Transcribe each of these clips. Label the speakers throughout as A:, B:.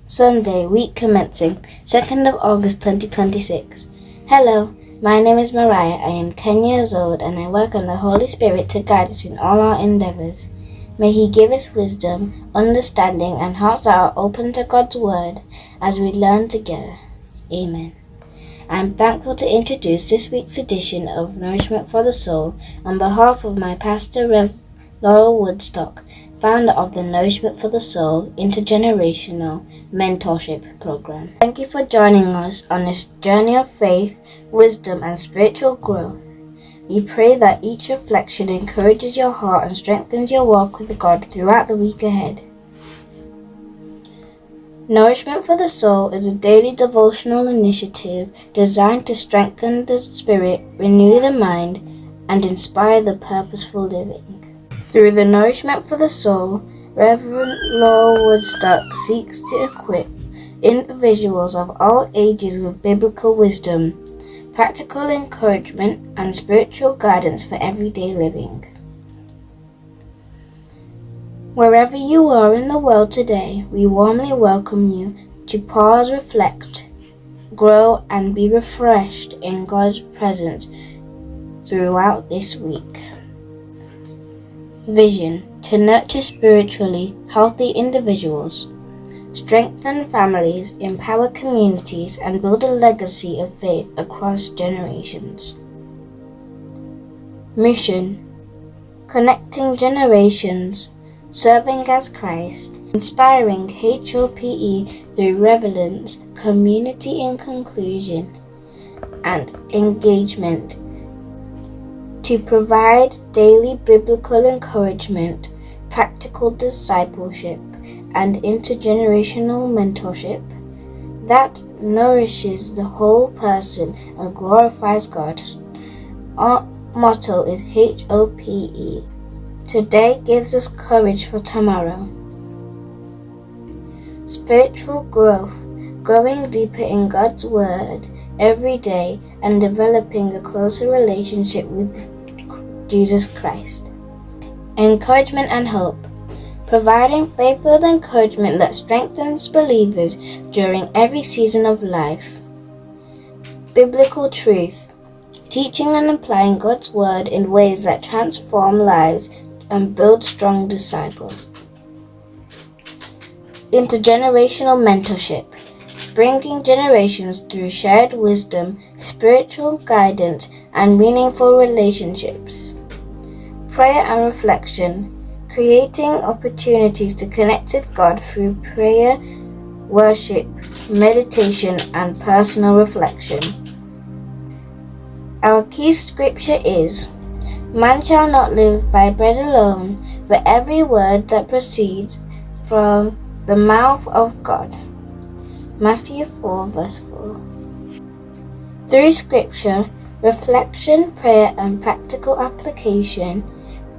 A: Sunday, week commencing 2nd of August 2026. Hello, my name is Miria. I am 10 years old and I work on the Holy Spirit to guide us in all our endeavors. May He give us wisdom, understanding, and hearts that are open to God's Word as we learn together. Amen. I am thankful to introduce this week's edition of Nourishment for the Soul on behalf of my Pastor Laurel Woodstock, founder of the Nourishment for the Soul Intergenerational Mentorship program. Thank you for joining us on this journey of faith, wisdom, and spiritual growth. We pray that each reflection encourages your heart and strengthens your walk with God throughout the week ahead. Nourishment for the Soul is a daily devotional initiative designed to strengthen the spirit, renew the mind, and inspire the purposeful living. Through the Nourishment for the Soul, Reverend Laurel Woodstock seeks to equip individuals of all ages with biblical wisdom, practical encouragement, and spiritual guidance for everyday living. Wherever you are in the world today, we warmly welcome you to pause, reflect, grow, and be refreshed in God's presence throughout this week. Vision: to nurture spiritually healthy individuals, strengthen families, empower communities, and build a legacy of faith across generations. Mission: connecting generations, serving as Christ, inspiring HOPE through relevance, community inclusion, and engagement, to provide daily biblical encouragement, practical discipleship, and intergenerational mentorship that nourishes the whole person and glorifies God. Our motto is HOPE. Today gives us courage for tomorrow. Spiritual growth: growing deeper in God's Word every day and developing a closer relationship with Jesus Christ. Encouragement and hope: providing faith-filled encouragement that strengthens believers during every season of life. Biblical truth: teaching and applying God's Word in ways that transform lives and build strong disciples. Intergenerational mentorship: bringing generations through shared wisdom, spiritual guidance, and meaningful relationships. Prayer and reflection: creating opportunities to connect with God through prayer, worship, meditation, and personal reflection. Our key scripture is, "Man shall not live by bread alone, but every word that proceeds from the mouth of God." Matthew 4 verse 4. Through scripture, reflection, prayer, and practical application,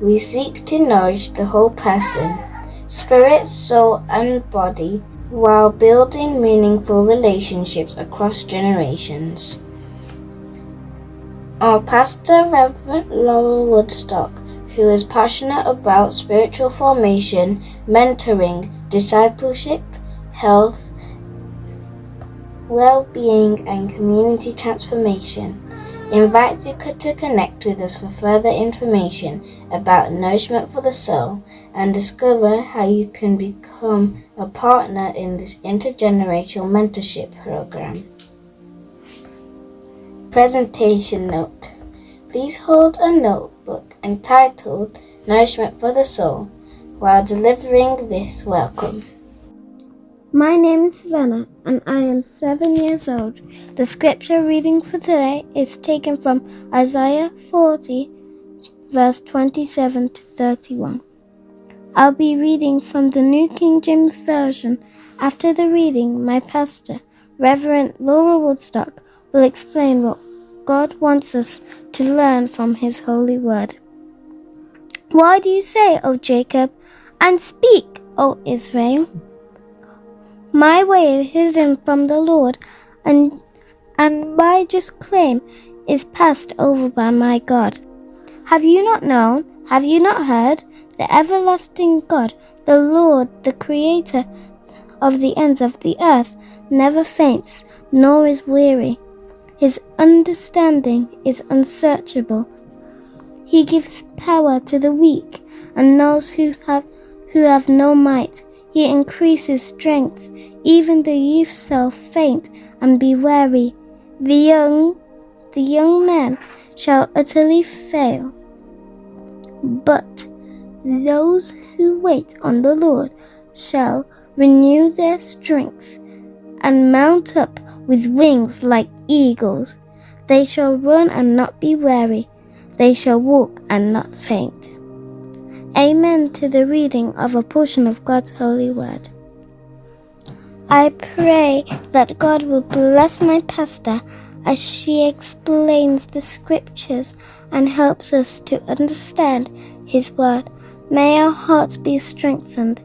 A: we seek to nourish the whole person, spirit, soul, and body, while building meaningful relationships across generations. Our pastor, Reverend Laurel Woodstock, who is passionate about spiritual formation, mentoring, discipleship, health, well-being, and community transformation, invites you to connect with us for further information about Nourishment for the Soul and discover how you can become a partner in this intergenerational mentorship program. Presentation note: please hold a notebook entitled Nourishment for the Soul while delivering this welcome.
B: My name is Savannah and I am 7 years old. The scripture reading for today is taken from Isaiah 40, verse 27 to 31. I'll be reading from the New King James Version. After the reading, my pastor, Reverend Laurel Woodstock, will explain what God wants us to learn from His holy word. Why do you say, O Jacob, and speak, O Israel? My way is hidden from the Lord, and my just claim is passed over by my God. Have you not known? Have you not heard? The everlasting God, the Lord, the Creator of the ends of the earth never faints, nor is weary. His understanding is unsearchable. He gives power to the weak and those who have no might. He increases strength. Even the youth shall faint and be weary. The young man shall utterly fail. But those who wait on the Lord shall renew their strength and mount up with wings like eagles. They shall run and not be weary. They shall walk and not faint. Amen to the reading of a portion of God's holy word. I pray that God will bless my pastor as she explains the scriptures and helps us to understand his word. May our hearts be strengthened,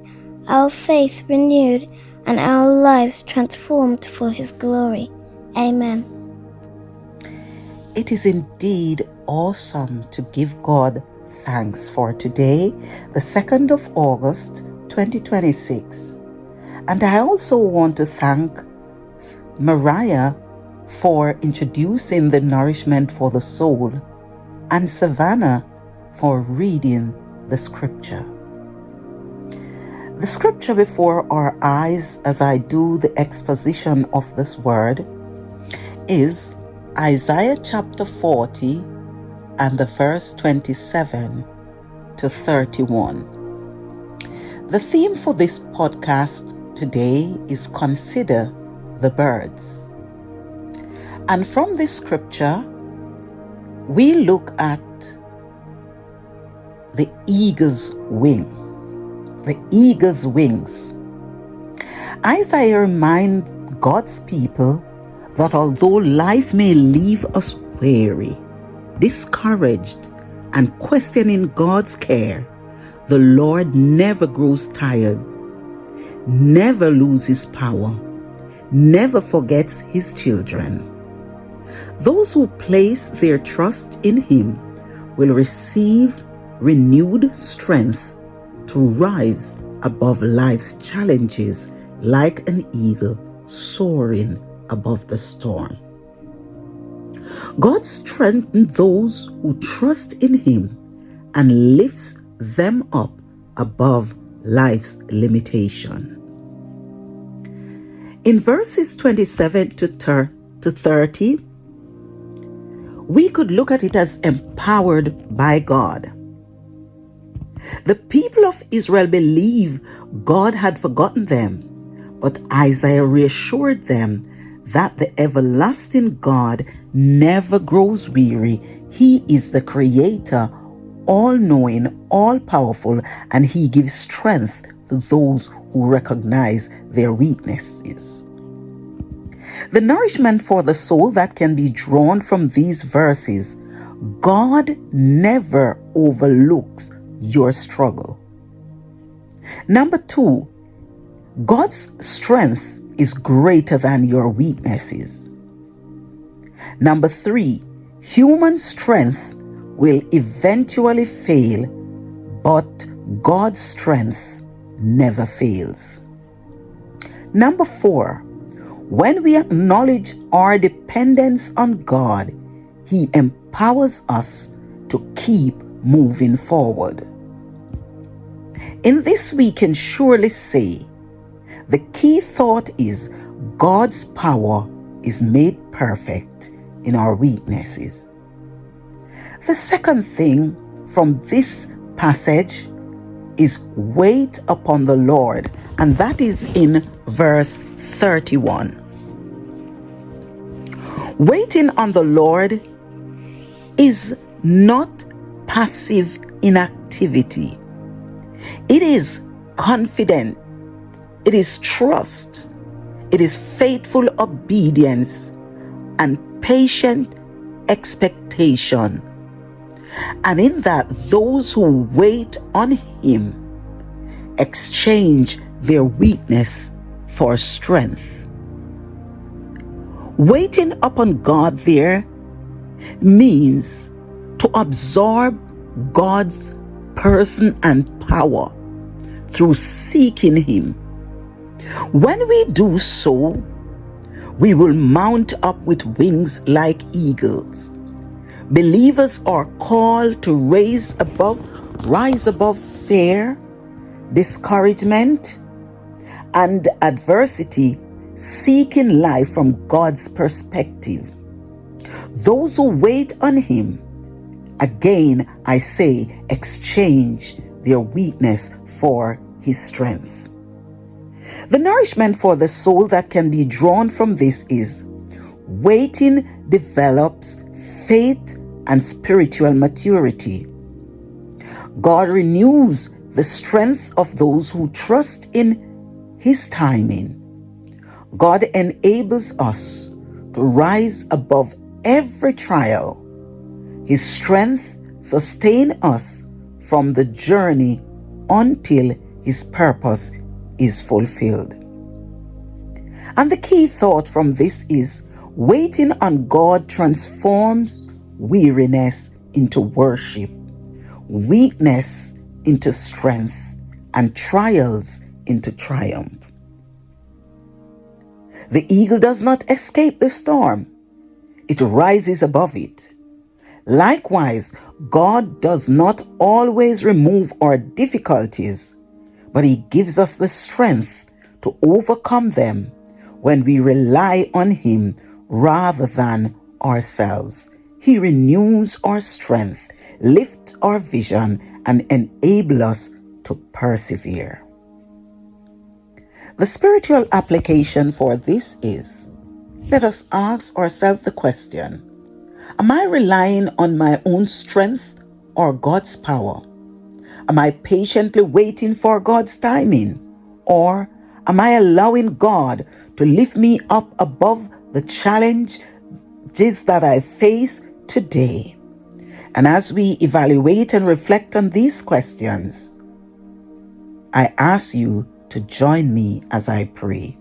B: our faith renewed, and our lives transformed for his glory. Amen.
C: It is indeed awesome to give God thanks for today, the 2nd of August, 2026. And I also want to thank Miria for introducing the Nourishment for the Soul, and Savannah for reading the scripture. The scripture before our eyes as I do the exposition of this word is Isaiah chapter 40 and the verse 27 to 31. The theme for this podcast today is Consider the Birds. And from this scripture, we look at the eagle's wing, the eagle's wings. Isaiah reminds God's people that although life may leave us weary, discouraged, and questioning God's care, the Lord never grows tired, never loses power, never forgets his children. Those who place their trust in him will receive renewed strength to rise above life's challenges like an eagle soaring above the storm. God strengthens those who trust in him and lifts them up above life's limitation. In verses 27 to 30, we could look at it as empowered by God. The people of Israel believed God had forgotten them, but Isaiah reassured them that the everlasting God never grows weary. He is the creator, all-knowing, all-powerful, and he gives strength to those who recognize their weaknesses. The nourishment for the soul that can be drawn from these verses: God never overlooks your struggle. Number 2, God's strength is greater than your weaknesses. Number 3, human strength will eventually fail, but God's strength never fails. Number 4, when we acknowledge our dependence on God, he empowers us to keep moving forward. In this we can surely say, the key thought is God's power is made perfect in our weaknesses. The second thing from this passage is wait upon the Lord, and that is in verse 31. Waiting on the Lord is not passive inactivity. It is confident. It is trust. It is faithful obedience and patient expectation. And in that, those who wait on him exchange their weakness for strength. Waiting upon God there means to absorb God's person and power through seeking him, When we do so, we will mount up with wings like eagles. Believers are called to rise above fear, discouragement, and adversity, seeking life from God's perspective. Those who wait on Him, again I say, exchange their weakness for His strength. The nourishment for the soul that can be drawn from this is: waiting develops faith and spiritual maturity. God renews the strength of those who trust in His timing. God enables us to rise above every trial. His strength sustains us from the journey until His purpose is fulfilled. And the key thought from this is: waiting on God transforms weariness into worship, weakness into strength, and trials into triumph. The eagle does not escape the storm. It rises above it. Likewise, God does not always remove our difficulties, but He gives us the strength to overcome them when we rely on Him rather than ourselves. He renews our strength, lifts our vision, and enables us to persevere. The spiritual application for this is: let us ask ourselves the question: am I relying on my own strength or God's power? Am I patiently waiting for God's timing? Or am I allowing God to lift me up above the challenges that I face today? And as we evaluate and reflect on these questions, I ask you to join me as I pray.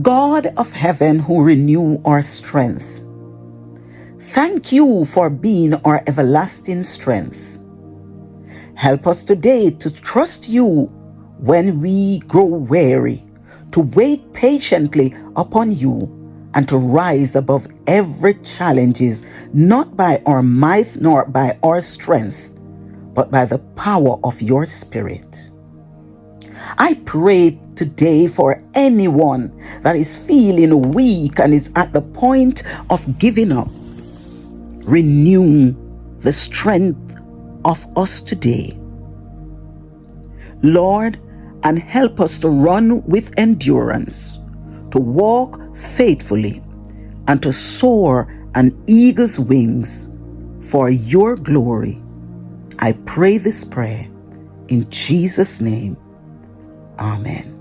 C: God of heaven, who renew our strength, thank you for being our everlasting strength. Help us today to trust you when we grow weary, to wait patiently upon you, and to rise above every challenges, not by our might nor by our strength, but by the power of your Spirit. I pray today for anyone that is feeling weak and is at the point of giving up. Renew the strength of us today, Lord, and help us to run with endurance, to walk faithfully, and to soar on eagle's wings for your glory. I pray this prayer in Jesus' name. Amen.